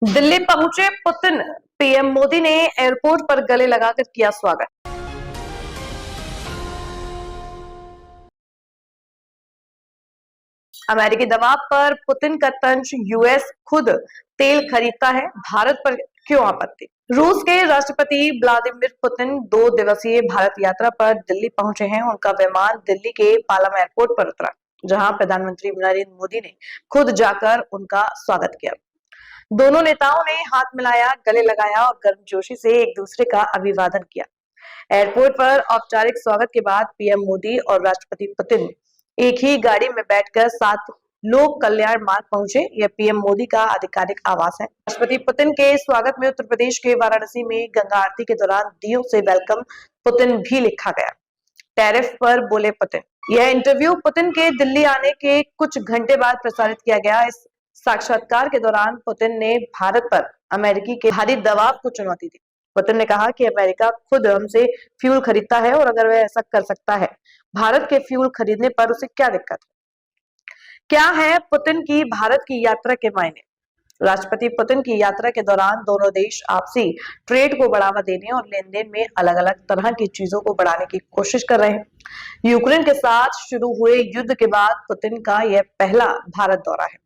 दिल्ली पहुंचे Putin, PM Modi ने airport पर गले लगाकर किया स्वागत। अमेरिकी दबाव पर पुतिन का तंज, यूएस खुद तेल खरीदता है, भारत पर क्यों आपत्ति। रूस के राष्ट्रपति व्लादिमीर पुतिन 2 दिवसीय भारत यात्रा पर दिल्ली पहुंचे हैं। उनका विमान दिल्ली के पालम एयरपोर्ट पर उतरा, जहां प्रधानमंत्री नरेंद्र मोदी ने खुद जाकर उनका स्वागत किया। दोनों नेताओं ने हाथ मिलाया, गले लगाया और गर्मजोशी से एक दूसरे का अभिवादन किया। एयरपोर्ट पर औपचारिक स्वागत के बाद पीएम मोदी और राष्ट्रपति पुतिन एक ही गाड़ी में बैठकर साथ लोक कल्याण मार्ग पहुंचे। यह पीएम मोदी का आधिकारिक आवास है। राष्ट्रपति पुतिन के स्वागत में उत्तर प्रदेश के वाराणसी में गंगा आरती के दौरान दीयों से वेलकम पुतिन भी लिखा गया। टैरिफ पर बोले पुतिन। यह इंटरव्यू पुतिन के दिल्ली आने के कुछ घंटे बाद प्रसारित किया गया। इस साक्षात्कार के दौरान पुतिन ने भारत पर अमेरिकी के भारी दबाव को चुनौती दी। पुतिन ने कहा कि अमेरिका खुद हमसे फ्यूल खरीदता है और अगर वह ऐसा कर सकता है, भारत के फ्यूल खरीदने पर उसे क्या दिक्कत है। क्या है पुतिन की भारत की यात्रा के मायने। राष्ट्रपति पुतिन की यात्रा के दौरान दोनों देश आपसी ट्रेड को बढ़ावा देने और लेन देन में अलग अलग तरह की चीजों को बढ़ाने की कोशिश कर रहे हैं। यूक्रेन के साथ शुरू हुए युद्ध के बाद पुतिन का यह पहला भारत दौरा है।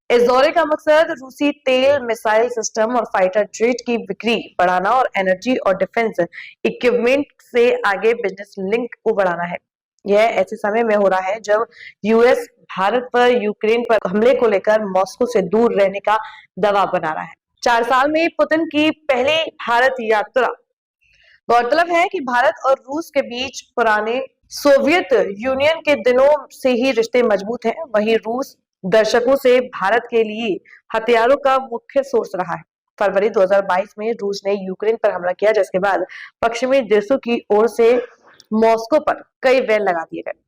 इस दौरे का मकसद रूसी तेल, मिसाइल सिस्टम और फाइटर जेट की बिक्री बढ़ाना और एनर्जी और डिफेंस इक्विपमेंट से आगे बिजनेस लिंक को बढ़ाना है। यह ऐसे समय में हो रहा है जब यूएस भारत पर यूक्रेन पर हमले को लेकर मॉस्को से दूर रहने का दबाव बना रहा है। 4 साल में पुतिन की पहली भारत यात्रा। गौरतलब है कि भारत और रूस के बीच पुराने सोवियत यूनियन के दिनों से ही रिश्ते मजबूत हैं। वहीं रूस दशकों से भारत के लिए हथियारों का मुख्य सोर्स रहा है। फरवरी 2022 में रूस ने यूक्रेन पर हमला किया, जिसके बाद पश्चिमी देशों की ओर से मॉस्को पर कई बैन लगा दिए गए।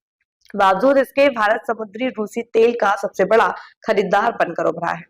बावजूद इसके भारत समुद्री रूसी तेल का सबसे बड़ा खरीदार बनकर उभरा है।